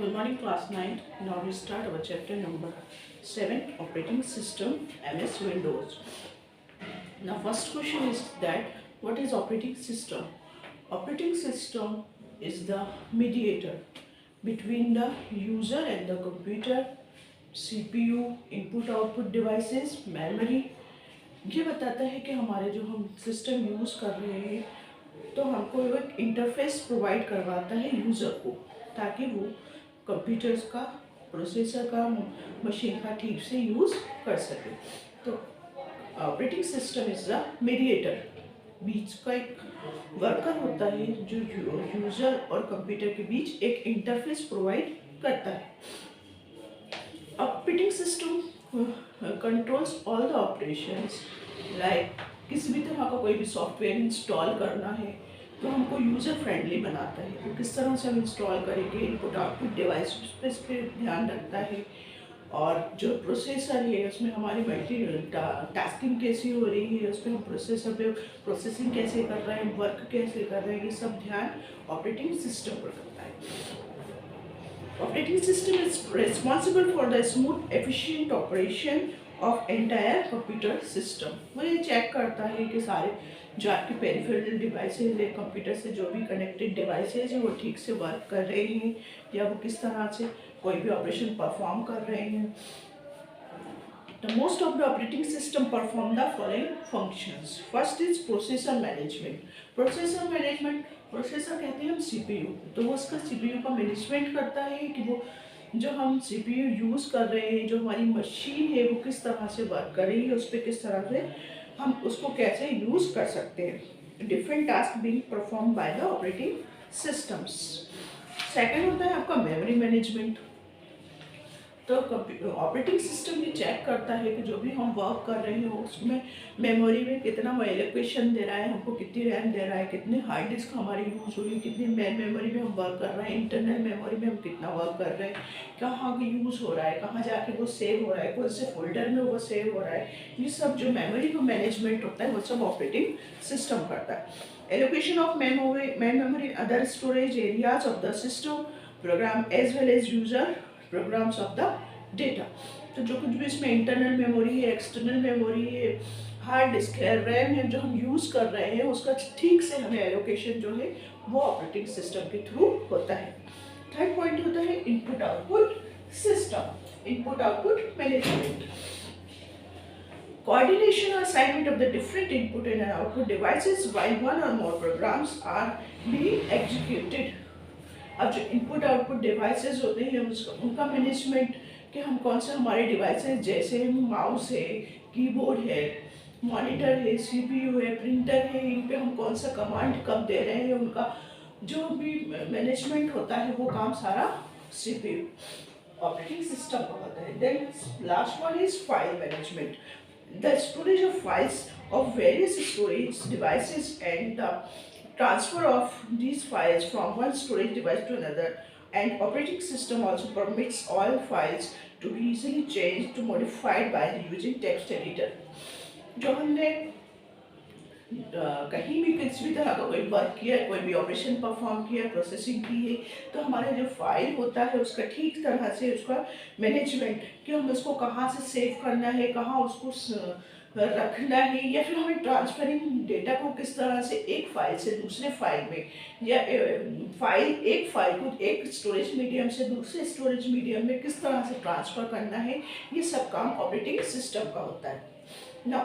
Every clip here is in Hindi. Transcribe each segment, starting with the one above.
Good morning, class 9. Now we start our chapter number 7, Operating System, MS Windows. Now, first question is that what is operating system? Operating system is the mediator between the user and the computer, CPU, input-output devices, memory. ये बताता है कि हमारे जो हम सिस्टम यूज़ कर रहे हैं तो हमको एक इंटरफेस प्रोवाइड करवाता है यूज़र को, ताकि वो कंप्यूटर्स का, प्रोसेसर का, मशीन का ठीक से यूज़ कर सके। तो operating system is the mediator, बीच का एक वर्कर होता है जो यूज़र और कंप्यूटर के बीच एक इंटरफेस प्रोवाइड करता है। Operating system controls all the operations, like किसी भी तरह का कोई भी सॉफ्टवेयर इंस्टॉल करना है तो हमको यूज़र फ्रेंडली बनाता है। तो किस तरह से हम इंस्टॉल करेंगे, इनपुट आउटपुट डिवाइस पे इस पर ध्यान रखता है, और जो प्रोसेसर है उसमें हमारी मल्टी टास्किंग कैसी हो रही है, उस पर हम प्रोसेसर पे प्रोसेसिंग कैसे कर रहे हैं, वर्क कैसे कर रहे हैं, ये सब ध्यान ऑपरेटिंग सिस्टम पर करता है। Operating system is responsible for the smooth, efficient operation of entire computer system. वो ये चेक करता है कि सारे जो आपके पेरिफेरल डिवाइसेज है, कंप्यूटर से जो भी कनेक्टेड डिवाइसेज है वो ठीक से वर्क कर रहे हैं या वो किस तरह से कोई भी ऑपरेशन परफॉर्म कर रहे हैं। The most of the operating system perform the following functions. First is processor management. Processor management, processor कहते हैं हम सीपीयू, तो वो उसका सीपीयू का मैनेजमेंट करता है कि वो जो हम सीपीयू यूज़ कर रहे हैं, जो हमारी मशीन है वो किस तरह से वर्क कर रही है, उस पर किस तरह से हम उसको कैसे यूज़ कर सकते हैं। Different task being perform by the operating systems. Second होता है आपका मेमोरी मैनेजमेंट। तो ऑपरेटिंग सिस्टम ये चेक करता है कि जो भी हम वर्क कर रहे हैं उसमें मेमोरी में कितना वो एलोकेशन दे रहा है, हमको कितनी रैम दे रहा है, कितने हार्ड डिस्क हमारी यूज़ हो रही है, कितनी मेन मेमोरी में हम वर्क कर रहे हैं, इंटरनल मेमोरी में हम कितना वर्क कर रहे हैं, कहाँ यूज़ हो रहा है, कहाँ जाके वो सेव हो रहा है, कौन से फोल्डर में वो सेव हो रहा है, ये सब जो मेमोरी का मैनेजमेंट होता है वो सब ऑपरेटिंग सिस्टम करता है। Allocation of memory other storage areas of the system program as well as user programs of the data. तो जो कुछ भी इसमें इंटरनल मेमोरी है, एक्सटर्नल मेमोरी है, हार्ड डिस्क है, रैम है, जो हम यूज़ कर रहे हैं उसका ठीक से हमें एलोकेशन जो है वो ऑपरेटिंग सिस्टम के थ्रू होता है। थर्ड पॉइंट होता है input output system, input output management. Coordination or assignment of the different input and output devices while one or more programs are being executed। अब जो इनपुट आउटपुट डिवाइसेस होते हैं उनका मैनेजमेंट, कि हम कौन से हमारे डिवाइसेस जैसे माउस है, कीबोर्ड है, मॉनिटर है, सीपीयू है, प्रिंटर है, इन पे हम कौन सा कमांड कब दे रहे हैं, उनका जो भी मैनेजमेंट होता है वो काम सारा सीपीयू ऑपरेटिंग सिस्टम का होता है। Then last one is file management, the storage of files of various storage devices and the transfer of these files from one storage device to another, and operating system also permits all files to be easily changed to modified by using text editor। जो हमने कहीं भी किसी भी तरह का कोई वर्क किया है, कोई भी ऑपरेशन परफॉर्म किया, प्रोसेसिंग की है, तो हमारा जो फाइल होता है उसका ठीक तरह से उसका मैनेजमेंट, कि हम उसको कहाँ से सेव करना है, कहाँ उसको रखना है, या फिर हमें ट्रांसफरिंग डेटा को किस तरह से एक फाइल से दूसरे फाइल में, या एक फाइल को एक स्टोरेज मीडियम से दूसरे स्टोरेज मीडियम में किस तरह से ट्रांसफ़र करना है, ये सब काम ऑपरेटिंग सिस्टम का होता है। ना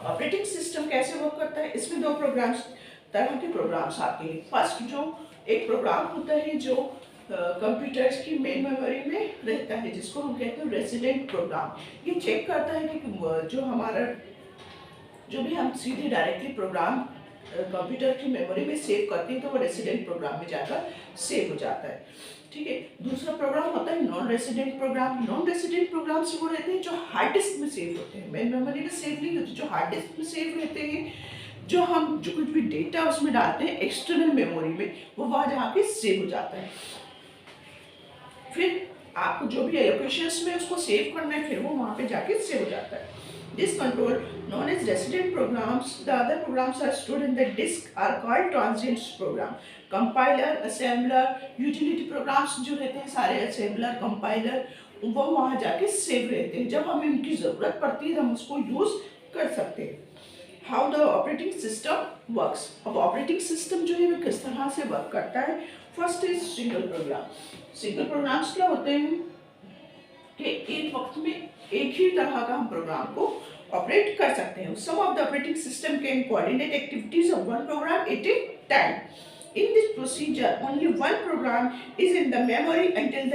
ऑपरेटिंग सिस्टम कैसे वर्क करता है, इसमें दो तरह के प्रोग्राम्स आते हैं। फर्स्ट जो एक प्रोग्राम होता है जो कंप्यूटर्स की मेन मेमोरी में रहता है, जिसको हम कहते हैं रेसिडेंट प्रोग्राम। ये चेक करता है कि जो हमारा जो भी हम सीधे डायरेक्टली प्रोग्राम कंप्यूटर की मेमोरी में सेव करते हैं तो वो रेसिडेंट प्रोग्राम में जाकर सेव हो जाता है। ठीक है, दूसरा प्रोग्राम होता है non resident program. Non resident program से वो रहते हैं जो हार्ड डिस्क में सेव होते हैं, मेन मेमोरी में सेव नहीं होते, जो हार्ड डिस्क में सेव रहते हैं, जो हम जो कुछ भी डेटा उसमें डालते हैं एक्सटर्नल मेमोरी में वो वहाँ जाके सेव हो जाता है। फिर आपको जो भी एलोकेशंस में उसको सेव करना है फिर वो वहाँ पे जाके सेव हो जाता है। This control, known as resident programs, the other programs are stored in the disk, are called transient program. Compiler, assembler, utility programs जो रहते हैं सारे assembler, compiler, वो वहाँ जाके सेव रहते हैं. जब हमें उनकी ज़रूरत पड़ती है हम उसको यूज़ कर सकते हैं. How the operating system works. अब operating system जो है वो किस तरह से वर्क करता है. First is single program. Single programs क्या होते हैं कि एक वक्त में एक ही तरह का हम प्रोग्राम को ऑपरेट कर सकते हैं. Some of the operating system can coordinate activities of one program at a time. In this procedure, only one program is in the memory until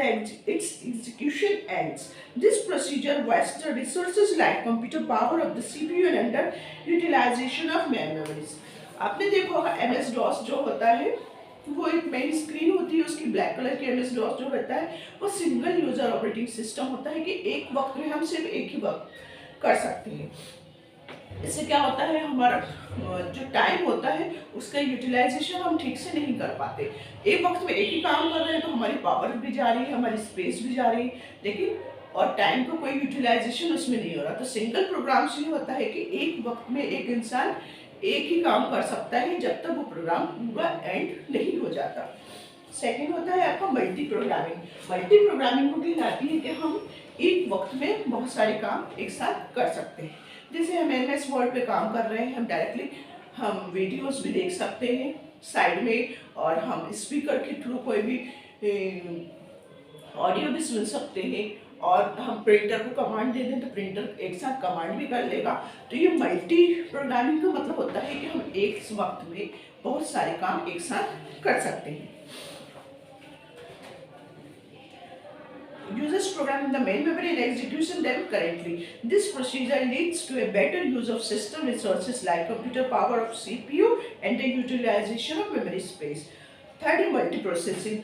its execution ends. This procedure wastes the resources like computer power of the CPU and under utilization of memories. आपने देखा होगा MS DOS जो होता है वो एक मेन स्क्रीन होती है, उसकी ब्लैक कलर की MS DOS जो रहता है वो सिंगल यूजर ऑपरेटिंग सिस्टम होता है कि एक वक्त में हम सिर्फ एक ही वक्त कर सकते हैं. इससे क्या होता है हमारा जो टाइम होता है उसका यूटिलाइजेशन हम ठीक से नहीं कर पाते. एक वक्त में एक ही काम कर रहे हैं तो हमारी पावर भी जा रही है, हमारी स्पेस भी जा रही है, लेकिन और टाइम का कोई यूटिलाइजेशन उसमें नहीं हो रहा. तो सिंगल प्रोग्राम से होता है कि एक वक्त में एक इंसान एक ही काम कर सकता है जब तक वो प्रोग्राम पूरा एंड नहीं हो जाता. सेकेंड होता है आपका मल्टी प्रोग्रामिंग. मल्टी प्रोग्रामिंग को कहलाती है कि हम एक वक्त में बहुत सारे काम एक साथ कर सकते हैं. जैसे हम MS वर्ड पे काम कर रहे हैं, हम डायरेक्टली हम वीडियोस भी देख सकते हैं साइड में, और हम स्पीकर के थ्रू कोई भी ऑडियो भी सुन सकते हैं, और हम प्रिंटर को कमांड दे दें तो प्रिंटर एक साथ कमांड भी कर लेगा. तो ये मल्टी प्रोग्रामिंग का मतलब होता है कि हम एक वक्त में बहुत सारे काम एक साथ कर सकते हैं. Users program in the main memory and execution them correctly. This procedure leads to a better use of system resources like computer power of CPU and the utilization of memory space. Third is multiprocessing.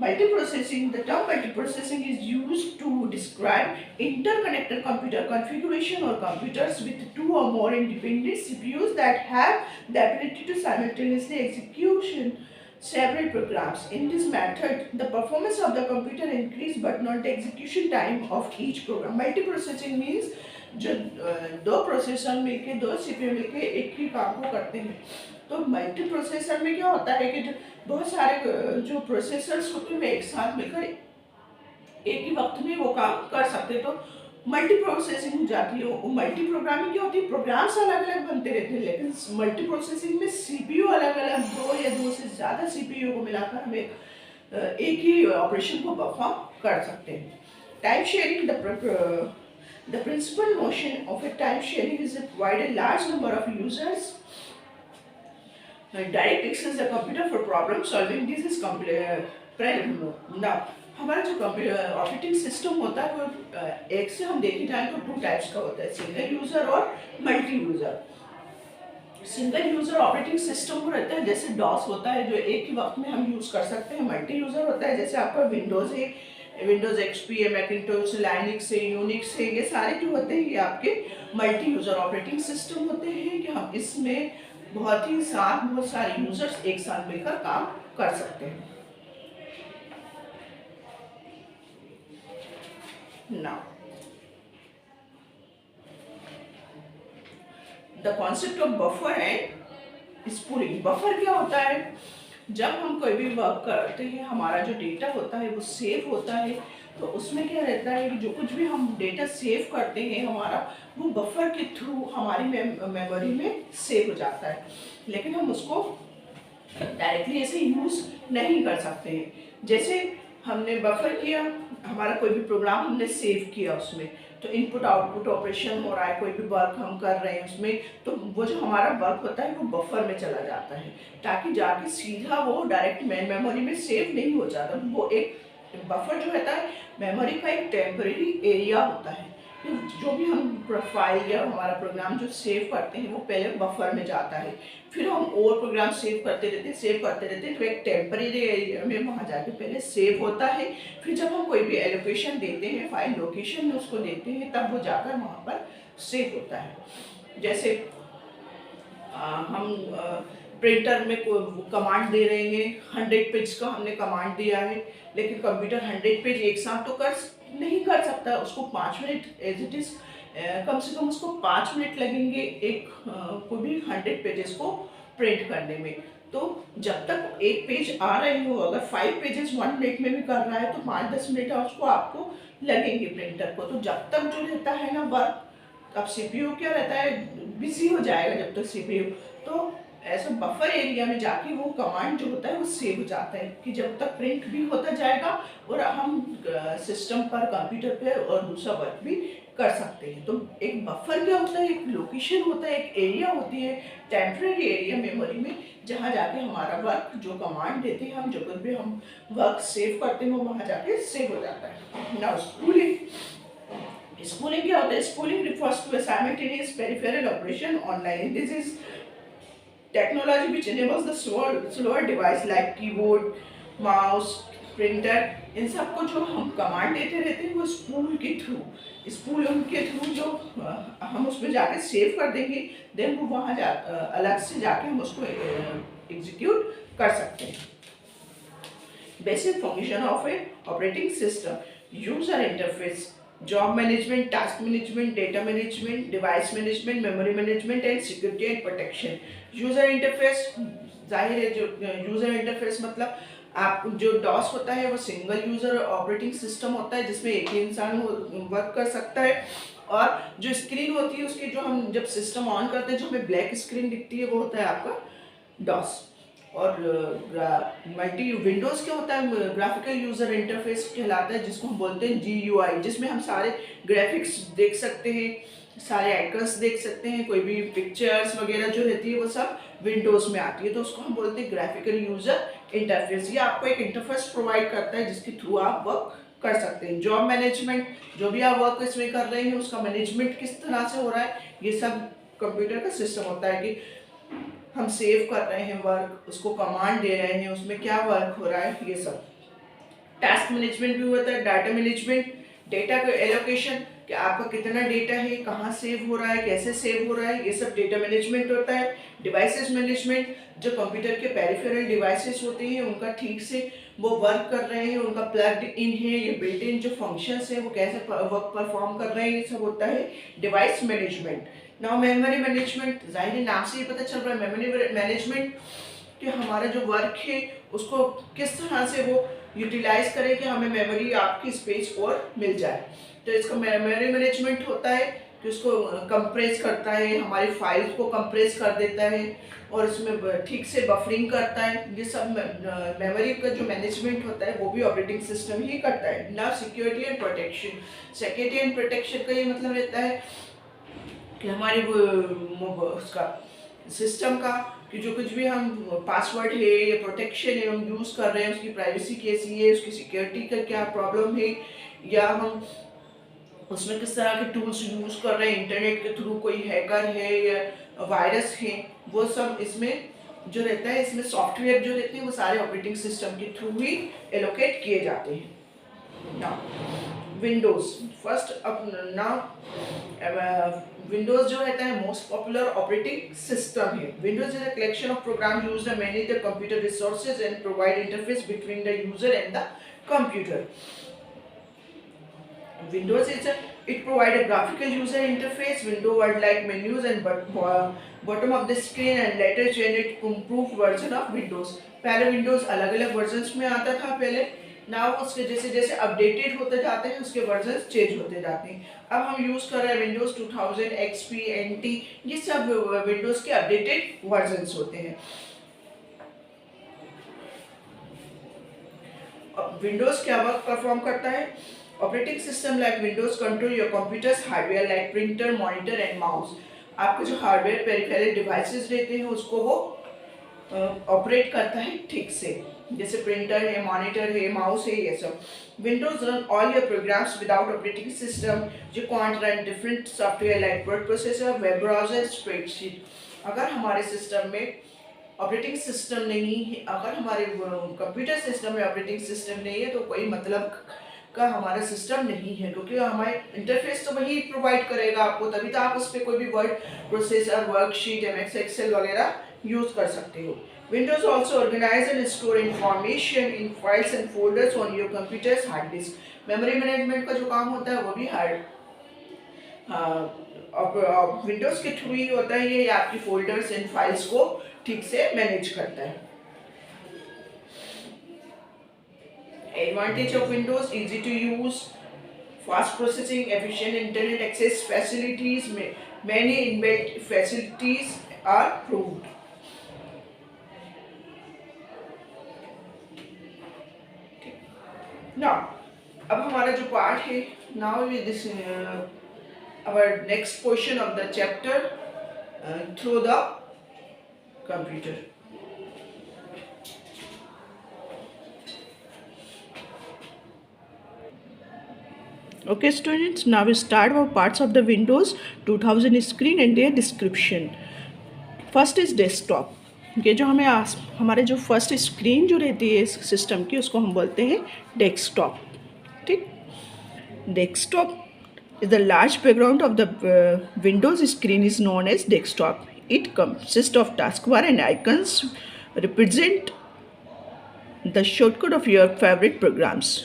Multiprocessing, the term multiprocessing is used to describe interconnected computer configuration or computers with two or more independent CPUs that have the ability to simultaneously execute several programs. In this method, the performance of the computer increase but not the execution time of each program. Multiprocessing means जो दो प्रोसेसर मिलके दो CPU मिलके एक ही काम को करते हैं. तो मल्टी प्रोसेसर में क्या होता है कि जो बहुत सारे जो प्रोसेसर्स होते हैं वे एक साथ मिलकर एक ही वक्त में वो काम कर सकते हैं. तो मल्टी प्रोसेसिंग हो जाती है. वो मल्टी प्रोग्रामिंग क्या होती है, प्रोग्राम्स अलग अलग बनते रहते हैं, लेकिन मल्टी प्रोसेसिंग में CPU अलग अलग दो या दो से ज़्यादा CPU को मिलाकर हम एक ही ऑपरेशन को परफॉर्म कर सकते हैं. Time sharing, the principal notion of a time sharing is to provide a large number of users direct access the computer for problem solving. This is now हमारा जो ऑपरेटिंग सिस्टम होता है वो एक से हम देखी जाए तो टू टाइप्स का होता है, सिंगल यूज़र और multi user. Single user operating system वो रहता है जैसे डॉस होता है जो एक ही वक्त में हम यूज़ कर सकते हैं. मल्टी यूज़र होता है जैसे आपका विंडोज़ है, विंडोज़ XP है, मैकिंटोश, लाइनक्स है, यूनिक्स है, ये सारे जो होते हैं ये आपके मल्टी यूज़र ऑपरेटिंग सिस्टम होते हैं कि हम इसमें बहुत सारे यूज़र्स एक साथ मिलकर काम कर सकते हैं. Now, the concept of buffer and spooling. Buffer क्या होता है, जब हम कोई भी वर्क करते हैं हमारा जो डेटा होता है वो सेव होता है. तो उसमें क्या रहता है कि जो कुछ भी हम डेटा सेव करते हैं हमारा वो बफर के थ्रू हमारी मेमोरी में सेव हो जाता है, लेकिन हम उसको डायरेक्टली ऐसे यूज़ नहीं कर सकते हैं. जैसे हमने बफर किया, हमारा कोई भी प्रोग्राम हमने सेव किया उसमें, तो इनपुट आउटपुट ऑपरेशन हो रहा है, कोई भी वर्क हम कर रहे हैं उसमें, तो वो जो हमारा वर्क होता है वो बफर में चला जाता है ताकि जाके सीधा वो डायरेक्ट मेन मेमोरी में सेव नहीं हो जाता. वो एक बफर जो रहता है मेमोरी का एक टेम्परेरी एरिया होता है. जो भी हम प्रोफाइल या हमारा प्रोग्राम जो सेव करते हैं वो पहले बफर में जाता है, फिर हम और प्रोग्राम सेव करते रहते हैं तो एक टेम्परेरी एरिया में वहाँ जाके पहले सेव होता है. फिर जब हम कोई भी एलोकेशन देते हैं, फाइल लोकेशन में उसको देते हैं, तब वो जाकर वहाँ पर सेव होता है. जैसे हम प्रिंटर में कमांड दे रहे हैं, 100 पेज का हमने कमांड दिया है, लेकिन कंप्यूटर 100 पेज एक साथ तो नहीं कर सकता, उसको 5 मिनट एज इट इज़ कम से कम उसको 5 मिनट लगेंगे एक कोई भी 100 पेजेस को प्रिंट करने में। तो जब तक एक पेज आ रही हो, अगर 5 पेजेस 1 मिनट में भी कर रहा है तो 5-10 मिनट उसको आपको लगेंगे प्रिंटर को। तो जब तक जो रहता है ना वर्क, अब सीपीयू क्या रहता है, बिजी हो जाएगा जब तक सीपीयू। तो ऐसा बफर एरिया में जाके वो कमांड जो होता है वो सेव हो जाता है कि जब तक प्रिंट भी होता जाएगा और हम सिस्टम पर, कंप्यूटर पे और दूसरा वर्क भी कर सकते हैं। तो एक बफर क्या होता है, एक लोकेशन होता है, एक एरिया होती है, टेम्परेरी एरिया मेमोरी में, जहाँ जाके हमारा वर्क जो कमांड देते हैं हम, जब भी हम वर्क सेव करते हैं वहाँ जाके सेव हो जाता है। नाउ स्पूलिंग क्या होता है? Spooling refers to a simultaneous peripheral operation online. This is technology which enables the slower device like keyboard, mouse, printer, इन सबको जो हम कमांड देते रहते हैं वो स्पूल के थ्रू, जो हम उसमें जाके सेव कर देंगे, देन वो वहाँ अलग से जाके हम उसको एग्जीक्यूट कर सकते हैं। Basic function of A operating system: user interface, job management, task management, data management, device management, memory management and security and protection. User interface, जाहिर है जो यूजर इंटरफेस मतलब आप जो डॉस होता है वो सिंगल यूजर ऑपरेटिंग सिस्टम होता है जिसमें एक ही इंसान वर्क कर सकता है। और जो स्क्रीन होती है उसकी, जो हम जब सिस्टम ऑन करते हैं जो हमें ब्लैक स्क्रीन दिखती है वो होता है आपका डॉस। और मल्टी विंडोज़ क्या होता है, ग्राफिकल यूज़र इंटरफेस कहलाता है, जिसको हम बोलते हैं GUI, जिसमें हम सारे ग्राफिक्स देख सकते हैं, सारे आइकन्स देख सकते हैं, कोई भी पिक्चर्स वगैरह जो रहती है वो सब विंडोज़ में आती है, तो उसको हम बोलते हैं ग्राफिकल यूज़र इंटरफेस। ये आपको एक इंटरफेस प्रोवाइड करता है जिसके थ्रू आप वर्क कर सकते हैं। जॉब मैनेजमेंट, जो भी आप वर्क इसमें कर रहे हैं उसका मैनेजमेंट किस तरह से हो रहा है, ये सब कंप्यूटर का सिस्टम होता है कि हम सेव कर रहे हैं वर्क, उसको कमांड दे रहे हैं, उसमें क्या वर्क हो रहा है, ये सब। टास्क मैनेजमेंट भी होता है, डाटा मैनेजमेंट, डेटा का एलोकेशन, कि आपका कितना डेटा है, कहाँ सेव हो रहा है, कैसे सेव हो रहा है, ये सब डेटा मैनेजमेंट होता है। डिवाइसेस मैनेजमेंट, जो कंप्यूटर के पेरिफेरल डिवाइसेस होते हैं उनका ठीक से वो वर्क कर रहे हैं, उनका प्लग्ड इन है, ये बिल्ट इन जो फंक्शंस है वो कैसे वर्क परफॉर्म कर रहे हैं, ये सब होता है device management. Now memory management, जाहिर नाम से ही पता चल रहा है मेमोरी मैनेजमेंट कि हमारा जो वर्क है उसको किस तरह से वो यूटिलाइज करें कि हमें मेमोरी आपकी स्पेस और मिल जाए। तो इसका मेमोरी मैनेजमेंट होता है कि उसको कंप्रेस करता है, हमारी फाइल्स को कंप्रेस कर देता है और इसमें ठीक से बफरिंग करता है। ये सब मेमोरी का जो मैनेजमेंट होता है वो भी ऑपरेटिंग सिस्टम ही करता है। ना security and protection, security and protection का ये मतलब रहता है कि हमारे वो उसका सिस्टम का कि जो कुछ भी हम पासवर्ड है या प्रोटेक्शन है हम यूज़ कर रहे हैं, उसकी प्राइवेसी कैसी है, उसकी सिक्योरिटी का क्या प्रॉब्लम है, या हम उसमें किस तरह के टूल्स यूज़ कर रहे हैं, इंटरनेट के थ्रू कोई हैकर है या वायरस है, वो सब इसमें जो रहता है, इसमें सॉफ्टवेयर जो रहते हैं वो सारे ऑपरेटिंग सिस्टम के थ्रू ही एलोकेट किए जाते हैं। नाउ विंडोज़ फर्स्ट, अब नाउ विंडोज जो रहता है मोस्ट पॉपुलर ऑपरेटिंग सिस्टम है। Windows is a collection of program used to manage the computer resources and provide interface between the user and the computer. Windows it provide a graphical user interface, window word like menus and bottom of the screen, and later generate improved version of Windows। पहले Windows अलग अलग वर्जन्स में आता था पहले, ना उसके जैसे जैसे अपडेटेड होते जाते हैं उसके वर्जन्स चेंज होते जाते हैं। अब हम यूज़ कर रहे हैं Windows 2000 XP NT, ये सब Windows के अपडेटेड वर्जन्स होते हैं। अब Windows क्या वर्क परफॉर्म करता है? Operating system like Windows control your computers hardware like printer, monitor and mouse. आपके जो हार्डवेयर पेरिफेरल डिवाइसेस रहते हैं उसको वो ऑपरेट करता है ठीक से, जैसे प्रिंटर है, मॉनिटर है, माउस है, ये सब। Windows run all your programs without operating system. You can't run different software like word processor, web browser, spreadsheet. अगर हमारे सिस्टम में ऑपरेटिंग सिस्टम नहीं है, अगर हमारे कंप्यूटर सिस्टम में ऑपरेटिंग सिस्टम नहीं है तो कोई मतलब का हमारा सिस्टम नहीं है, क्योंकि हमारे इंटरफेस तो वही प्रोवाइड करेगा आपको, तभी तो आप उस पर कोई भी word processor, worksheet, MS Excel वगैरह यूज़ कर सकते हो। Windows also organize and store information in files and folders on your computer's hard disk. Memory management का जो काम होता है वो भी विंडोज़ के थ्रू ही होता है ये आपकी फोल्डर्स एंड फाइल्स को ठीक से मैनेज करता है। Advantage of Windows: easy to use, fast processing, efficient internet access facilities, many inbuilt facilities are proved. Now, अब हमारा जो पार्ट है, now this our next portion of the chapter through the computer. Okay students, now we start our parts of the Windows 2000 screen and their description. First is desktop. ये जो हमारे जो फर्स्ट स्क्रीन जो रहती है सिस्टम की उसको हम बोलते हैं डेस्कटॉप। ठीक, desktop is the large background of the Windows screen is known as desktop. It consists of taskbar and icons represent the shortcut of your favorite programs.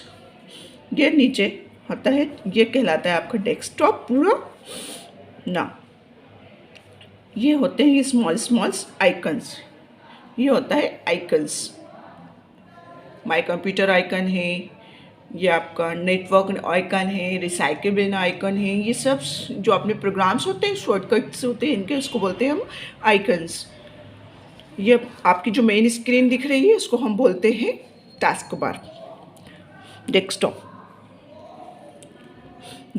ये नीचे होता है, ये कहलाता है आपका डेस्कटॉप पूरा ना। ये होते हैं स्मॉल आइकन्स, ये होता है आइकन्स। माई कंप्यूटर आइकन है, ये आपका नेटवर्क आइकन है, रिसाइकेबल आइकन है, ये सब जो अपने प्रोग्राम्स होते हैं शॉर्टकट्स होते हैं इनके, इसको बोलते हैं हम आइकन्स। ये आपकी जो मेन स्क्रीन दिख रही है इसको हम बोलते हैं task bar, desktop.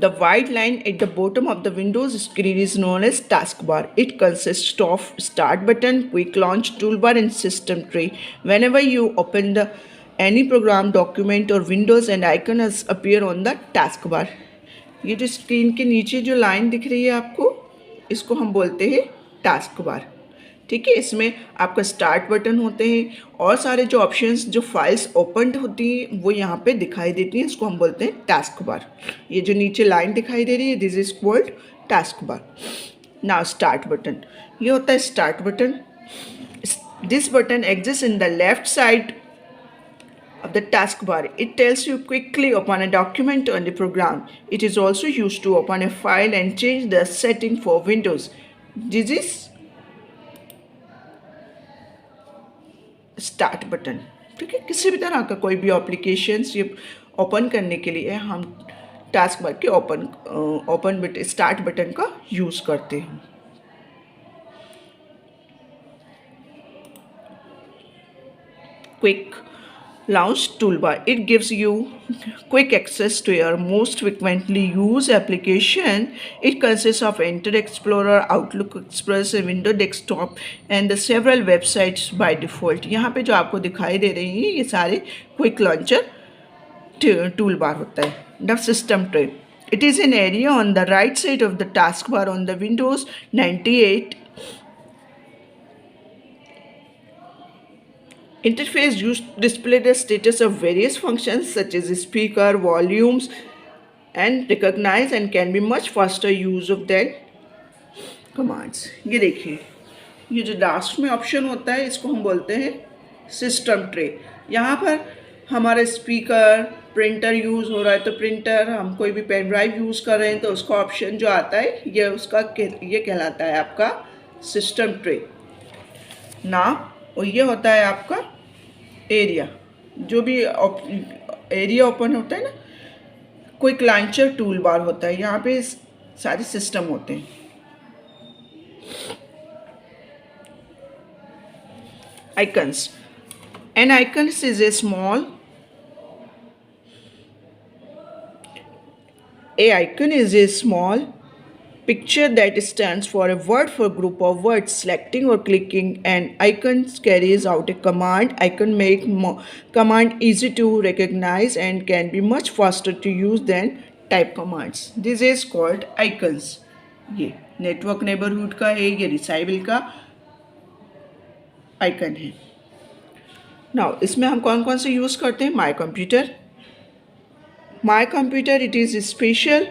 The white line at the bottom of the Windows screen is known as taskbar. It consists of start button, quick launch toolbar and system tray. Whenever you open any program, document or windows, an icon appear on the taskbar. ये जो स्क्रीन के नीचे जो लाइन दिख रही है आपको, इसको हम बोलते हैं टास्क बार। ठीक है, इसमें आपका स्टार्ट बटन होते हैं और सारे जो ऑप्शंस जो फाइल्स ओपन होती हैं वो यहाँ पे दिखाई देती हैं, इसको हम बोलते हैं टास्क बार। ये जो नीचे लाइन दिखाई दे रही है this is called task bar. Now start button, ये होता है start button. This button exist in the left side of the taskbar. It tells you quickly open a document on the program. It is also used to open a file and change the setting for Windows. This is start button. ठीक है, किसी भी तरह का कोई भी एप्लीकेशंस ये ओपन करने के लिए हम टास्क बार के ओपन बटन स्टार्ट बटन का यूज़ करते हैं। Quick launch toolbar, it gives you quick access to your most frequently used application. It consists of Internet Explorer, Outlook Express, Windows Desktop and the several websites by default. यहाँ पे जो आपको दिखाई दे रही है ये सारे क्विक लॉन्चर टूलबार होता है। The system tray, it is an area on the right side of the taskbar on the Windows 98 interface used to display the status of various functions such as speaker, volumes and recognize and can be much faster use of than commands. ये देखिए, ये जो लास्ट में ऑप्शन होता है इसको हम बोलते हैं सिस्टम ट्रे। यहाँ पर हमारा स्पीकर, प्रिंटर यूज़ हो रहा है तो प्रिंटर, हम कोई भी पेन ड्राइव यूज़ कर रहे हैं तो उसका ऑप्शन जो आता है ये कहलाता है आपका सिस्टम ट्रे ना। और ये होता है आपका एरिया, जो भी एरिया ओपन होता है ना, क्विक लॉन्चर टूल बार होता है, यहाँ पे सारे सिस्टम होते हैं। Icons, an icons is a small icon is a small picture that stands for a word for group of words. Selecting or clicking an icon carries out a command. Icon make command easy to recognize and can be much faster to use than type commands. This is called icons. ये नेटवर्क नेबरहुड का है, ये रिसाइबल का आइकन है। नाउ इसमें हम कौन कौन से यूज़ करते हैं? My computer, My Computer, it is a special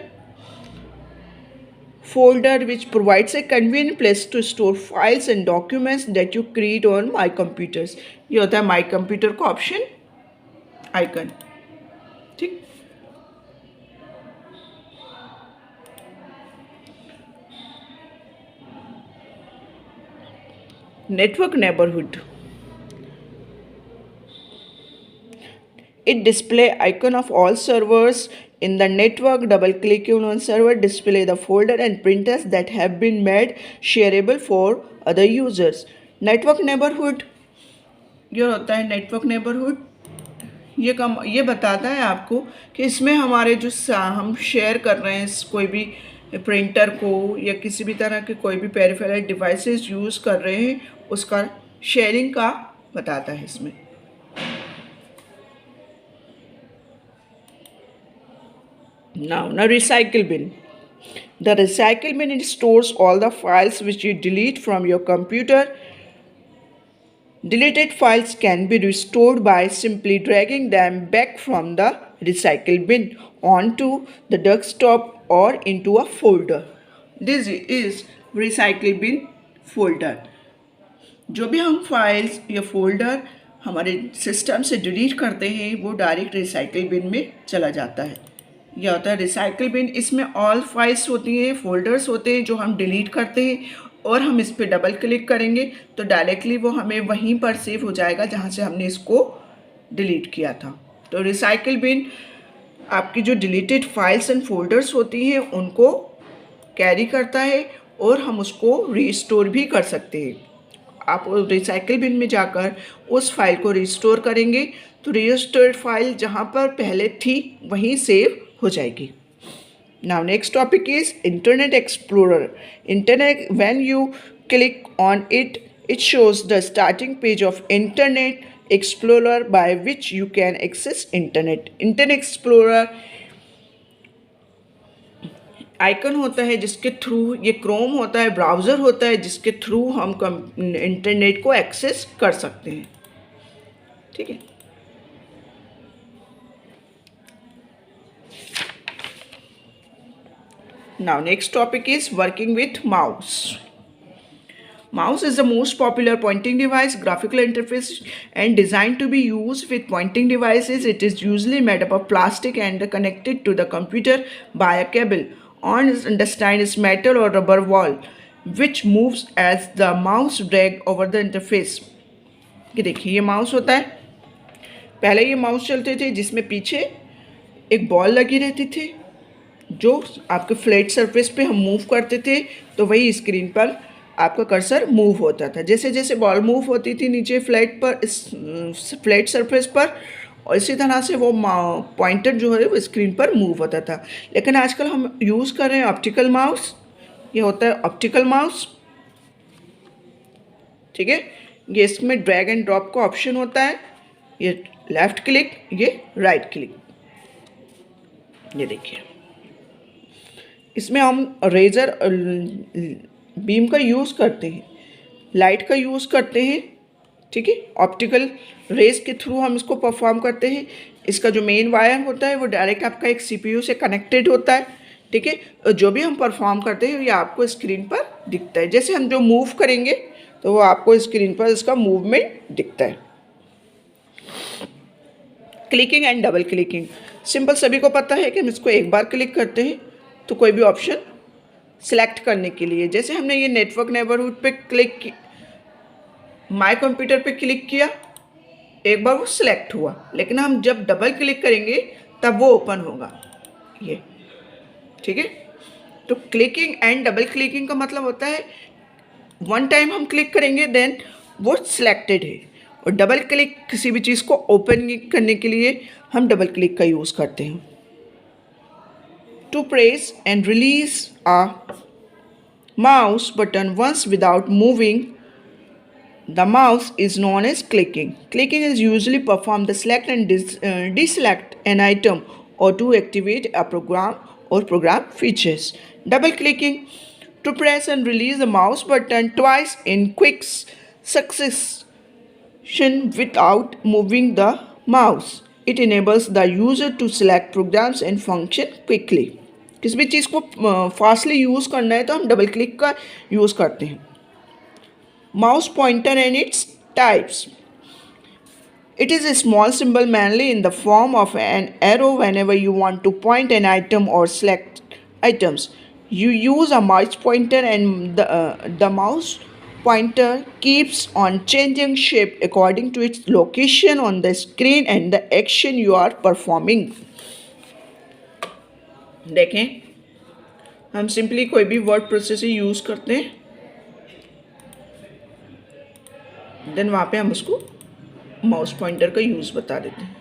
folder which provides a convenient place to store files and documents that you create on My Computers. ये होता है My Computer का ऑप्शन आइकन। ठीक, Network neighborhood. It display icon of all servers in the network. Double clicking on one server display the folder and printers that have been made shareable for other users. Network neighborhood ये होता है नेटवर्क नेबरहुड। ये बताता है आपको कि इसमें हमारे जो हम शेयर कर रहे हैं कोई भी प्रिंटर को या किसी भी तरह के कोई भी पेरिफेरल डिवाइसेस यूज़ कर रहे हैं उसका शेयरिंग का बताता है इसमें। Now recycle bin. The recycle bin, it stores all the files which you delete from your computer. Deleted files can be restored by simply dragging them back from the recycle bin onto the desktop or into a folder. This is recycle bin folder. जो भी हम फाइल्स या फोल्डर हमारे सिस्टम से डिलीट करते हैं वो डायरेक्ट रिसाइकिल बिन में चला जाता है। यह होता है रिसाइकिल बिन। इसमें ऑल फाइल्स होती हैं, फोल्डर्स होते हैं जो हम डिलीट करते हैं और हम इस पर डबल क्लिक करेंगे तो डायरेक्टली वो हमें वहीं पर सेव हो जाएगा जहाँ से हमने इसको डिलीट किया था। तो रिसाइकिल बिन आपकी जो डिलीटेड फाइल्स एंड फोल्डर्स होती हैं उनको कैरी करता है और हम उसको रीस्टोर भी कर सकते हैं। आप रिसाइकिल बिन में जाकर उस फाइल को रिस्टोर करेंगे तो रिस्टोर्ड फाइल जहाँ पर पहले थी वहीं सेव हो जाएगी। Now next topic is Internet Explorer. When you click on it, it shows the starting page of Internet Explorer by which you can access Internet. Internet Explorer icon होता है जिसके थ्रू, ये क्रोम होता है, ब्राउज़र होता है जिसके थ्रू हम इंटरनेट को एक्सेस कर सकते हैं। ठीक है। Now next topic is working with mouse. Mouse is the most popular pointing device, graphical interface and designed to be used with pointing devices. It is usually made up of plastic and connected to the computer by a cable. On its understand is metal or rubber ball which moves as the mouse drag over the interface. ये देखिए ये माउस होता है। पहले ये माउस चलते थे जिसमें पीछे एक बॉल लगी रहती थी जो आपके फ्लैट सरफेस पे हम मूव करते थे तो वही स्क्रीन पर आपका कर्सर मूव होता था। जैसे जैसे बॉल मूव होती थी नीचे फ्लैट सरफेस पर और इसी तरह से वो पॉइंटर जो है वो स्क्रीन पर मूव होता था। लेकिन आजकल हम यूज़ कर रहे हैं ऑप्टिकल माउस। ये होता है ऑप्टिकल माउस। ठीक है। ये इसमें ड्रैग एंड ड्रॉप का ऑप्शन होता है। ये लेफ़्ट क्लिक, ये राइट क्लिक। ये देखिए इसमें हम रेजर बीम का यूज़ करते हैं, लाइट का यूज़ करते हैं। ठीक है। ऑप्टिकल रेज के थ्रू हम इसको परफॉर्म करते हैं। इसका जो मेन वायर होता है वो डायरेक्ट आपका एक सीपीयू से कनेक्टेड होता है। ठीक है। जो भी हम परफॉर्म करते हैं ये आपको स्क्रीन पर दिखता है। जैसे हम जो मूव करेंगे तो वो आपको स्क्रीन पर इसका मूवमेंट दिखता है। Clicking and double clicking simple, सभी को पता है कि हम इसको एक बार क्लिक करते हैं तो कोई भी ऑप्शन सिलेक्ट करने के लिए, जैसे हमने ये नेटवर्क नेबरहुड पे क्लिक, माय कंप्यूटर पे क्लिक किया, एक बार वो सिलेक्ट हुआ, लेकिन हम जब डबल क्लिक करेंगे तब वो ओपन होगा ये। ठीक है। तो क्लिकिंग एंड डबल क्लिकिंग का मतलब होता है वन टाइम हम क्लिक करेंगे देन वो सिलेक्टेड है, और डबल क्लिक किसी भी चीज़ को ओपन करने के लिए हम डबल क्लिक का यूज़ करते हैं। To press and release a mouse button once without moving the mouse is known as clicking. Clicking is usually performed to select and deselect an item or to activate a program or program features. Double clicking to press and release the mouse button twice in quick succession without moving the mouse. It enables the user to select programs and function quickly. किसी भी चीज़ को फास्टली यूज़ करना है तो हम डबल क्लिक का यूज़ करते हैं। Mouse pointer and its types. It is a small symbol mainly in the form of an arrow whenever you want to point an item or select items. You use a mouse pointer and the mouse pointer keeps on changing shape according to its location on the screen and the action you are performing. देखें, हम सिंपली कोई भी वर्ड प्रोसेसर यूज़ करते हैं, देन वहाँ पे हम उसको माउस पॉइंटर का यूज़ बता देते हैं.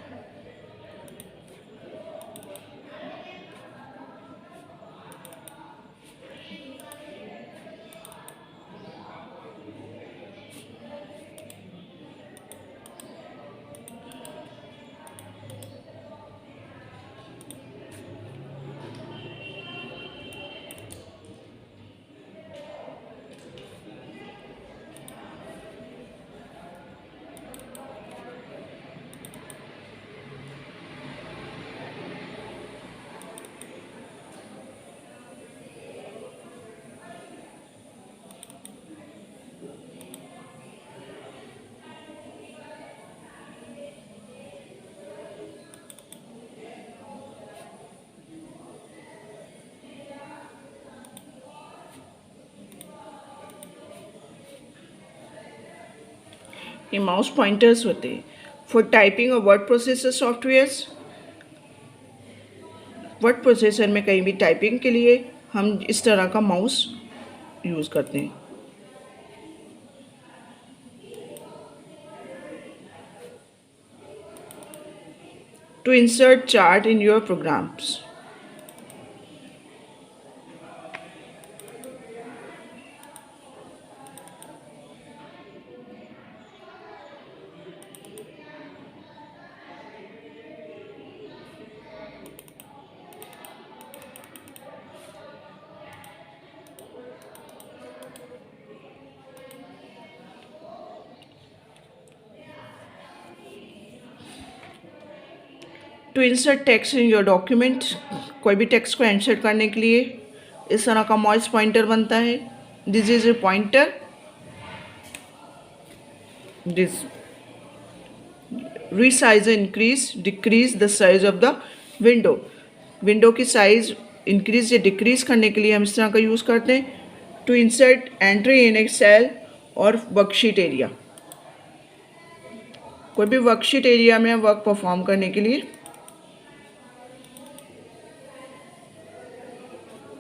ये माउस पॉइंटर्स होते हैं फॉर टाइपिंग और word processor softwares. Word processor में कहीं भी टाइपिंग के लिए हम इस तरह का माउस यूज़ करते हैं. To insert chart in your programs. To insert text in your document. कोई भी टेक्स्ट को इंसर्ट करने के लिए इस तरह का माउस पॉइंटर बनता है. This is a pointer. This resize increase decrease the size of the window. Window की साइज इंक्रीज या डिक्रीज करने के लिए हम इस तरह का यूज़ करते हैं. To insert entry in Excel और वर्कशीट एरिया. कोई भी वर्कशीट एरिया में वर्क परफॉर्म करने के लिए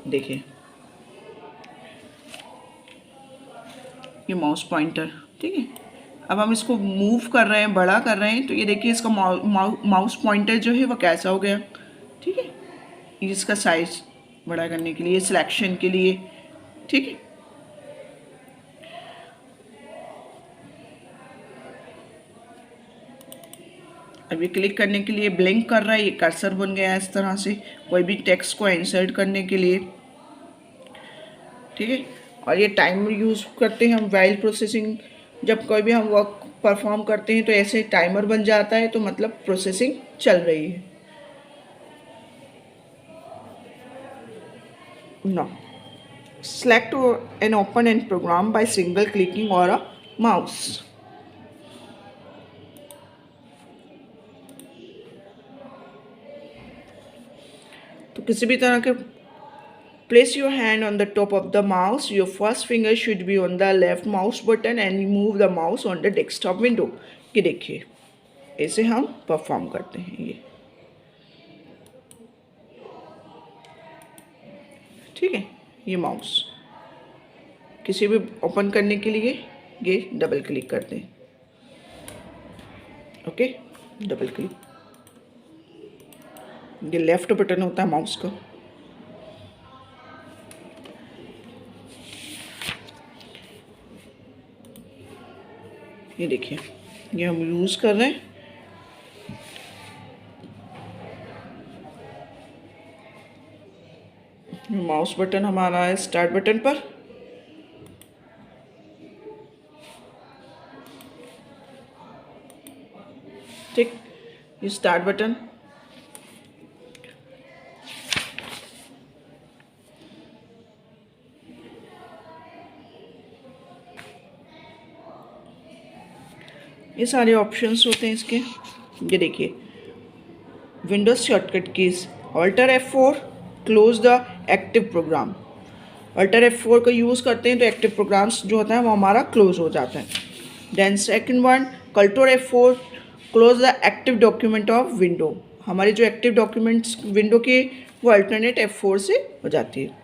देखिए ये माउस पॉइंटर. ठीक है, अब हम इसको मूव कर रहे हैं, बड़ा कर रहे हैं, तो ये देखिए इसका माउस पॉइंटर जो है वो कैसा हो गया. ठीक है, इसका साइज बड़ा करने के लिए, सिलेक्शन के लिए. ठीक है, अब ये क्लिक करने के लिए ब्लिंक कर रहा है, ये कर्सर बन गया है इस तरह से कोई भी टेक्स्ट को इंसर्ट करने के लिए. ठीक है, और ये टाइमर यूज़ करते हैं हम वाइल प्रोसेसिंग. जब कोई भी हम वर्क परफॉर्म करते हैं तो ऐसे टाइमर बन जाता है, तो मतलब प्रोसेसिंग चल रही है. Now, select an open end program by single clicking or a mouse. तो किसी भी तरह के place your hand on the top of the mouse. Your first finger should be on the left mouse button and move the mouse on the desktop window. ये देखिए ऐसे हम परफॉर्म करते हैं ये. ठीक है, ये माउस किसी भी ओपन करने के लिए ये डबल क्लिक करते हैं. Okay, double click. ये लेफ्ट बटन होता है माउस का. ये देखिए ये हम यूज़ कर रहे हैं. माउस बटन हमारा है स्टार्ट बटन पर. ठीक, ये स्टार्ट बटन. ये सारे ऑप्शंस होते हैं इसके. ये देखिए Windows shortcut keys, alter F4 close the active program. Alter F4 का यूज़ करते हैं तो एक्टिव प्रोग्राम्स जो होता है वो हमारा क्लोज हो जाता है। Then second one, control F4 close the active document of window. हमारी जो एक्टिव डॉक्यूमेंट्स विंडो की वो अल्टरनेट F4 से हो जाती है।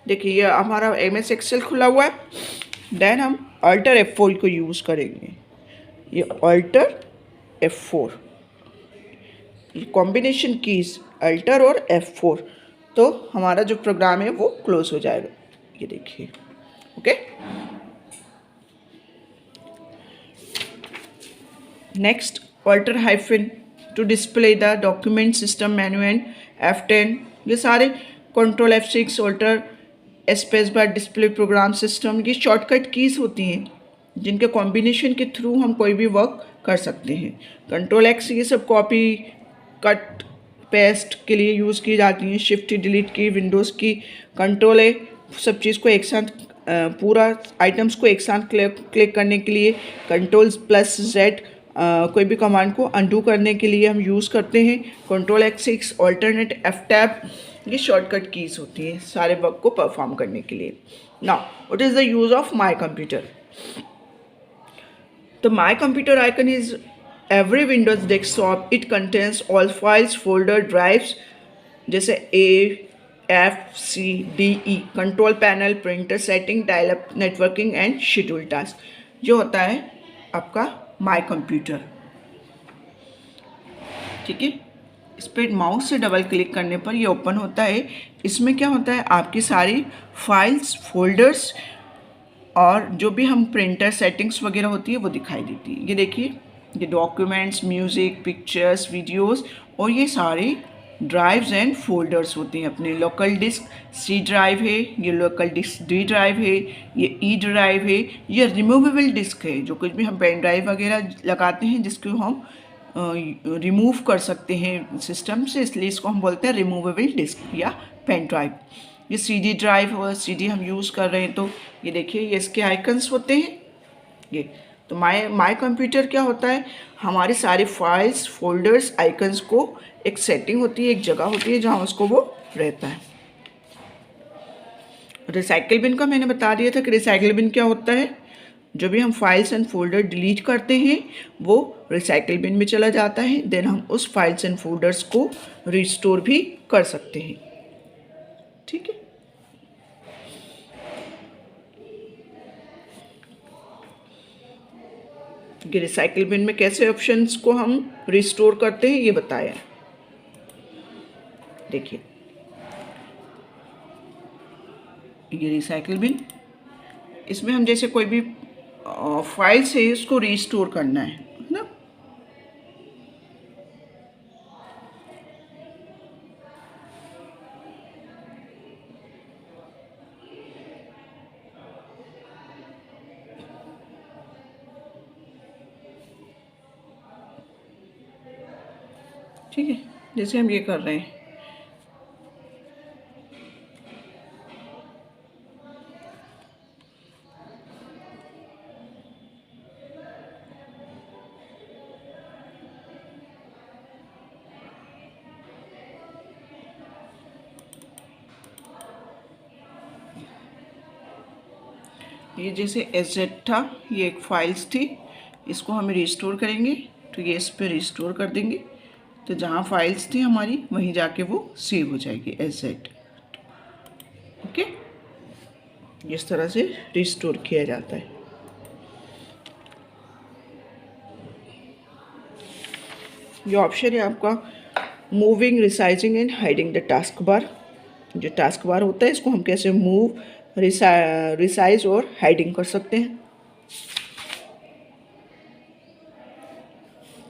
देखिए ये हमारा MS एक्सेल खुला हुआ है। देन हम अल्टर F4 को यूज़ करेंगे। ये अल्टर F4, ये कॉम्बिनेशन कीज अल्टर और F4, तो हमारा जो प्रोग्राम है वो क्लोज हो जाएगा। ये देखिए, okay. Next, alter hyphen to display the document system menu and F10। ये सारे control F6 alter space bar display program system, ये शॉर्टकट कीज़ होती हैं जिनके कॉम्बिनेशन के थ्रू हम कोई भी वर्क कर सकते हैं। कंट्रोल X ये सब कॉपी कट पेस्ट के लिए यूज़ की जाती हैं। शिफ्ट डिलीट की, विंडोज़ की। कंट्रोल A सब चीज़ को एक साथ पूरा आइटम्स को एक साथ क्लिक करने के लिए। कंट्रोल प्लस Z कोई भी कमांड को अनडू करने के लिए हम यूज़ करते हैं। Control X6 alternate F tab, ये शॉर्टकट कीज़ होती हैं सारे वर्क को परफॉर्म करने के लिए। Now what is the use of my computer. तो my computer icon is every Windows desktop. It contains all files, folder, drives जैसे A, F, C, D, E, control panel, printer setting, dial-up, networking and schedule task, जो होता है आपका माई कंप्यूटर। ठीक है, इस पर माउस से डबल क्लिक करने पर ये ओपन होता है। इसमें क्या होता है, आपकी सारी फाइल्स, फोल्डर्स और जो भी हम प्रिंटर सेटिंग्स वगैरह होती है वो दिखाई देती है। ये देखिए, ये डॉक्यूमेंट्स, म्यूज़िक, पिक्चर्स, वीडियोस और ये सारे ड्राइव्स एंड फोल्डर्स होते हैं। अपने लोकल डिस्क C ड्राइव है, ये लोकल डिस्क D ड्राइव है, ये E ड्राइव है, ये रिमूवेबल डिस्क है। जो कुछ भी हम पेन ड्राइव वगैरह लगाते हैं जिसको हम रिमूव कर सकते हैं सिस्टम से, इसलिए इसको हम बोलते हैं रिमूवेबल डिस्क या पेन ड्राइव। ये CD ड्राइव और CD हम यूज़ कर रहे हैं, तो ये देखिए ये इसके आइकन्स होते हैं। ये तो माई कंप्यूटर क्या होता है, हमारी सारी फाइल्स, फोल्डर्स, आइकन्स को एक सेटिंग होती है, एक जगह होती है जहाँ उसको वो रहता है। रिसाइकिल बिन का मैंने बता दिया था कि रिसाइकिल बिन क्या होता है, जो भी हम फाइल्स एंड फोल्डर डिलीट करते हैं वो रिसाइकिल बिन में चला जाता है। देन हम उस फाइल्स एंड फोल्डर्स को रिस्टोर भी कर सकते हैं। ठीक है, कि रिसाइकिल बिन में कैसे ऑप्शंस को हम रिस्टोर करते हैं ये बताया। देखिए ये रिसाइकिल बिन, इसमें हम जैसे कोई भी फाइल से उसको रिस्टोर करना है ना, ठीक है, जैसे हम ये कर रहे हैं। ये जैसे एज था, ये एक फाइल्स थी, इसको हम रिस्टोर करेंगे तो ये इस पर रिस्टोर कर देंगे, तो जहाँ फाइल्स थी हमारी वहीं जाके वो सेव हो जाएगी एज। ओके, इस तरह से रिस्टोर किया जाता है। ये ऑप्शन है आपका moving, resizing and hiding the task bar. जो टास्क बार होता है इसको हम कैसे मूव, रिसाइज और हाइडिंग कर सकते हैं।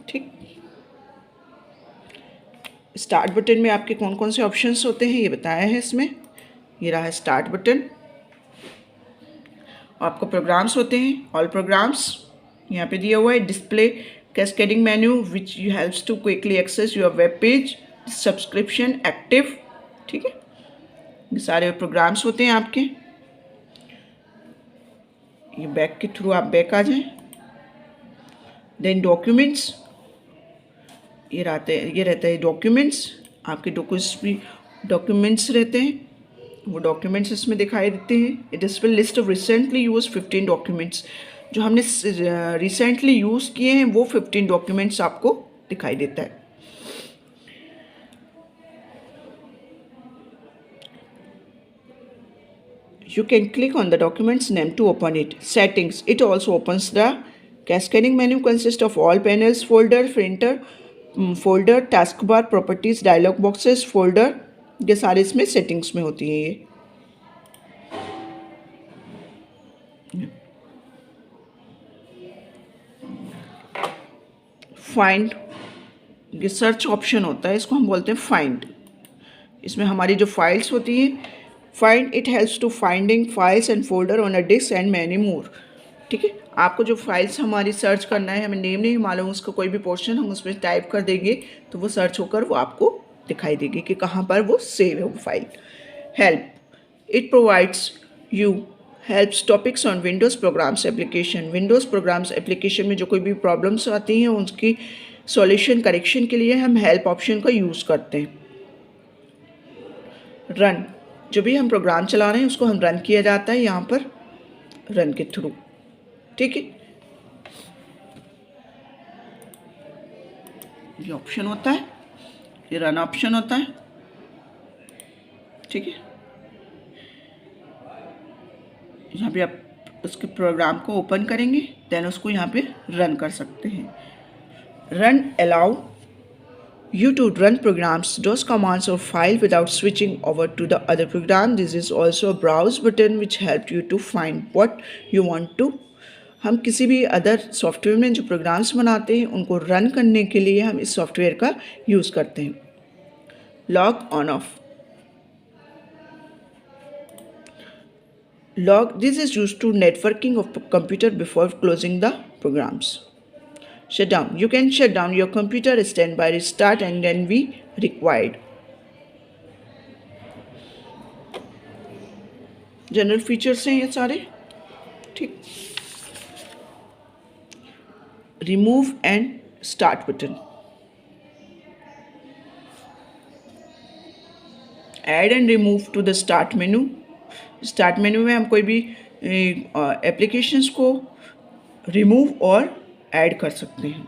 ठीक, स्टार्ट बटन में आपके कौन कौन से ऑप्शंस होते हैं ये बताया है इसमें। ये रहा है स्टार्ट बटन। आपको प्रोग्राम्स होते हैं, ऑल प्रोग्राम्स यहाँ पे दिया हुआ है। Display cascading menu which you helps to quickly access your web page, subscription active. ठीक है, ये सारे प्रोग्राम्स होते हैं आपके। ये बैक के थ्रू आप बैक आ जाएं। देन डॉक्यूमेंट्स, ये रहता है डॉक्यूमेंट्स, आपके डॉक्यूमेंट्स रहते हैं। वो डॉक्यूमेंट्स इसमें दिखाई देते हैं। It is will list of recently use 15 documents, जो हमने रिसेंटली यूज़ किए हैं वो 15 डॉक्यूमेंट्स आपको दिखाई देता है। You can click on the document's name to open it. Settings. It also opens the cascading menu consists of all panels, folder, printer, folder, taskbar, properties, dialog boxes, folder. ये सारे इसमें सेटिंग्स में होती है ये। फाइंड, ये सर्च ऑप्शन होता है, इसको हम बोलते हैं फाइंड। इसमें हमारी जो फाइल्स होती हैं, find it helps to finding files and folder on a disk and many more. ठीक है, आपको जो फाइल्स हमारी सर्च करना है, हमें नेम नहीं मालूम उसका कोई भी पोर्शन, हम उसमें टाइप कर देंगे तो वो सर्च होकर वो आपको दिखाई देगी कि कहाँ पर वो सेव है वो file. Help, it provides you helps topics on Windows programs application. Windows programs application में जो कोई भी प्रॉब्लम्स आती हैं उसकी सॉल्यूशन करेक्शन के लिए हम हेल्प ऑप्शन का यूज़ करते हैं। रन, जो भी हम प्रोग्राम चला रहे हैं उसको हम रन किया जाता है यहाँ पर रन के थ्रू। ठीक है, ये ऑप्शन होता है, ये रन ऑप्शन होता है। ठीक है, यहाँ पे आप उसके प्रोग्राम को ओपन करेंगे, देन उसको यहाँ पे रन कर सकते हैं। Run allow you to run programs, those commands or file without switching over to the other program. This is also a browse button which helps you to find what you want to। हम किसी भी अदर सॉफ्टवेयर में जो प्रोग्राम्स बनाते हैं उनको रन करने के लिए हम इस सॉफ्टवेयर का यूज़ करते हैं। Log on off, log, this is use to networking of computer before closing the programs. Shut down, you can shut down your computer, standby, restart and then be required। General features हैं ये सारे। ठीक, remove and start button, add and remove to the start menu. Start menu में हम कोई भी एप्लीकेशंस को रिमूव और ऐड कर सकते हैं।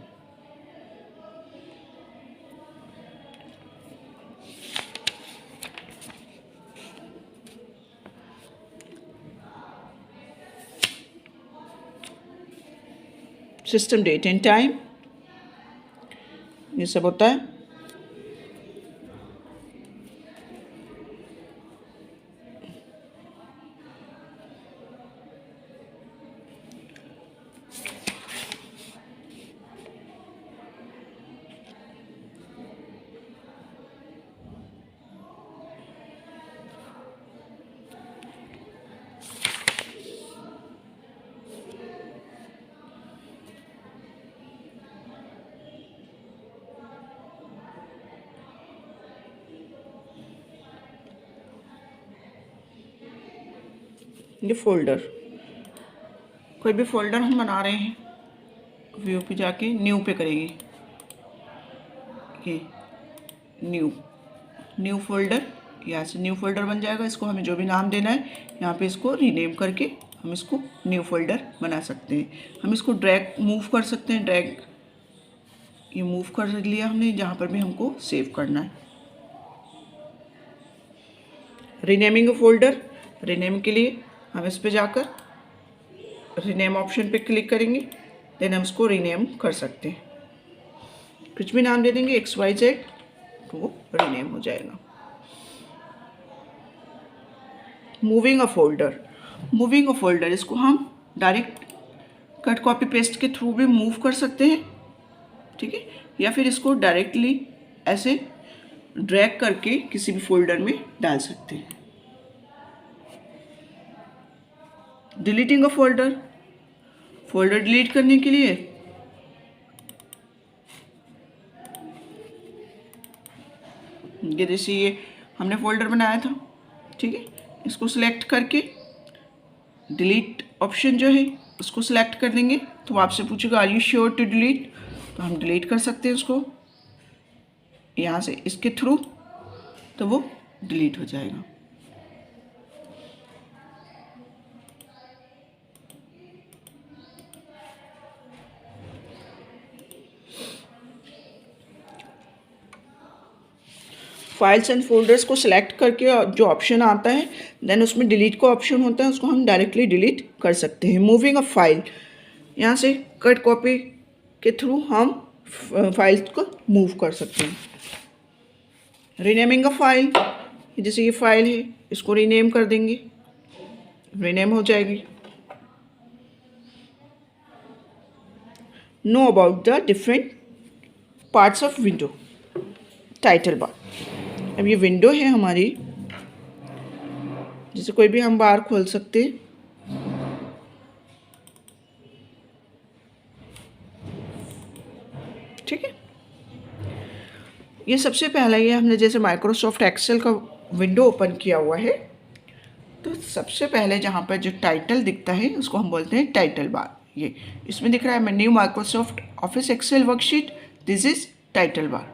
सिस्टम डेट एंड टाइम, ये सब होता है। ये फोल्डर, कोई भी फोल्डर हम बना रहे हैं, व्यू पे जाके न्यू पे करेंगे, ये न्यू फोल्डर, यहाँ से न्यू फोल्डर बन जाएगा। इसको हमें जो भी नाम देना है यहाँ पे इसको रीनेम करके हम इसको न्यू फोल्डर बना सकते हैं। हम इसको ड्रैग मूव कर सकते हैं, ड्रैग, ये मूव कर लिया हमने जहाँ पर भी हमको सेव करना है। रीनेमिंग फोल्डर, रीनेम के लिए हम इस पे जाकर रीनेम ऑप्शन पे क्लिक करेंगे, देन हम इसको रीनेम कर सकते हैं। कुछ भी नाम दे देंगे XYZ तो वो रीनेम हो जाएगा। Moving a folder, moving a folder, इसको हम डायरेक्ट कट कॉपी पेस्ट के थ्रू भी मूव कर सकते हैं। ठीक है, या फिर इसको डायरेक्टली ऐसे ड्रैग करके किसी भी फोल्डर में डाल सकते हैं। Deleting a folder, folder delete करने के लिए ये जैसे ये हमने फोल्डर बनाया था, ठीक है, इसको सिलेक्ट करके डिलीट ऑप्शन जो है उसको सिलेक्ट कर देंगे तो आपसे पूछेगा are you sure to delete, तो हम डिलीट कर सकते हैं उसको यहाँ से इसके थ्रू, तो वो डिलीट हो जाएगा। फाइल्स एंड फोल्डर्स को सिलेक्ट करके जो ऑप्शन आता है, देन उसमें डिलीट का ऑप्शन होता है, उसको हम डायरेक्टली डिलीट कर सकते हैं। मूविंग अ फाइल, यहाँ से कट कॉपी के थ्रू हम फाइल्स को मूव कर सकते हैं। रीनेमिंग अ फाइल, जैसे ये फाइल है इसको रीनेम कर देंगे, रीनेम हो जाएगी। Know about the different parts of window, title bar. अब ये विंडो है हमारी, जैसे कोई भी हम बार खोल सकते हैं। ठीक है, ये सबसे पहला ये हमने जैसे माइक्रोसॉफ्ट एक्सेल का विंडो ओपन किया हुआ है, तो सबसे पहले जहाँ पर जो टाइटल दिखता है उसको हम बोलते हैं टाइटल बार। ये इसमें दिख रहा है new Microsoft Office Excel worksheet, this is title bar.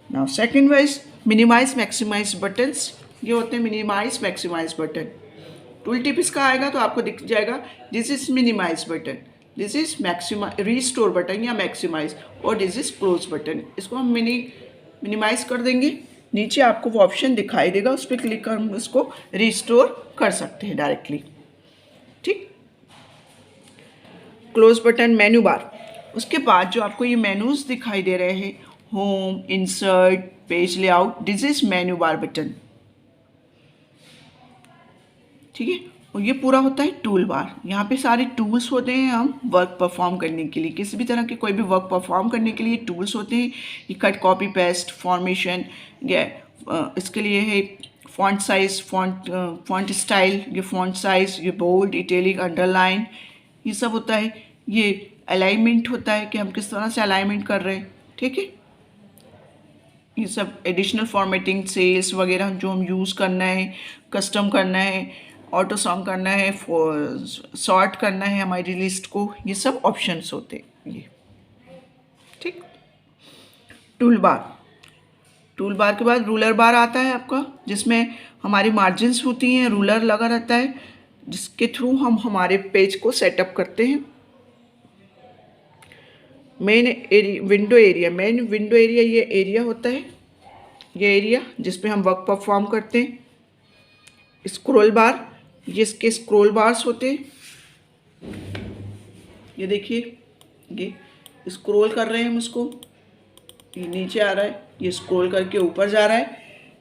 Now second wise minimize maximize buttons, ये होते हैं minimize maximize button. Tool tip इसका आएगा तो आपको दिख जाएगा this is minimize button, this is maximize restore button या मैक्सिमाइज, और दिस इज क्लोज बटन। इसको हम मिनिमाइज कर देंगे, नीचे आपको वो ऑप्शन दिखाई देगा, उस पर क्लिक कर हम उसको रिस्टोर कर सकते हैं डायरेक्टली। ठीक, क्लोज बटन मेन्यू बार। उसके बाद जो आपको ये मेनूज दिखाई दे रहे हैं, home, insert, page layout, this is menu bar button. ठीक है, और ये पूरा होता है टूल बार। यहाँ पे सारे टूल्स होते हैं हम वर्क परफॉर्म करने के लिए, किसी भी तरह के कोई भी वर्क परफॉर्म करने के लिए टूल्स होते हैं। ये कट, कॉपी, पेस्ट, फॉर्मेशन, ये इसके लिए है फॉन्ट साइज, फॉन्ट स्टाइल, ये फॉन्ट साइज, ये बोल्ड, इटैलिक, अंडरलाइन, ये सब होता है। ये अलाइनमेंट होता है कि हम किस तरह से अलाइनमेंट कर रहे हैं। ठीक है, ये सब एडिशनल फॉर्मेटिंग, सेल्स वगैरह जो हम यूज़ करना है, कस्टम करना है, ऑटो सॉन्ग करना है, सॉर्ट करना है हमारी लिस्ट को, ये सब ऑप्शंस होते हैं ये। ठीक, टूल बार। टूल बार के बाद रूलर बार आता है आपका, जिसमें हमारी मार्जिन्स होती हैं, रूलर लगा रहता है, जिसके थ्रू हम हमारे पेज को सेटअप करते हैं। Main window area, main window area ये एरिया होता है, ये एरिया जिस पे हम वर्क परफॉर्म करते हैं। स्क्रॉल बार, ये इसके स्क्रॉल बार्स होते हैं, ये देखिए ये स्क्रॉल कर रहे हैं हम उसको, ये नीचे आ रहा है, ये स्क्रॉल करके ऊपर जा रहा है,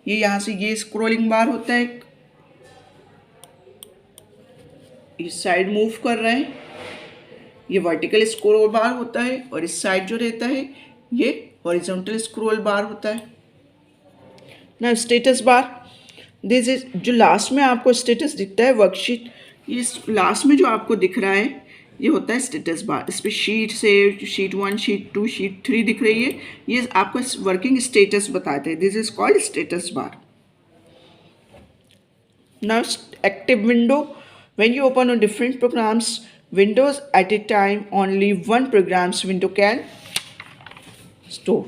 ये यहाँ से ये स्क्रॉलिंग बार होता है, इस साइड मूव कर रहे हैं, ये वर्टिकल स्क्रॉल बार होता है, और इस साइड जो रहता है ये हॉरिजॉन्टल स्क्रॉल बार होता है ना। स्टेटस बार, दिस इज जो लास्ट में आपको स्टेटस दिखता है वर्कशीट, ये लास्ट में जो आपको दिख रहा है ये होता है स्टेटस बार। इस पर शीट से शीट 1, शीट 2, शीट 3 दिख रही है, ये आपका वर्किंग स्टेटस बताते हैं, this is called status bar. Now active window, when you open on different programs windows at a time, only one program's window can store.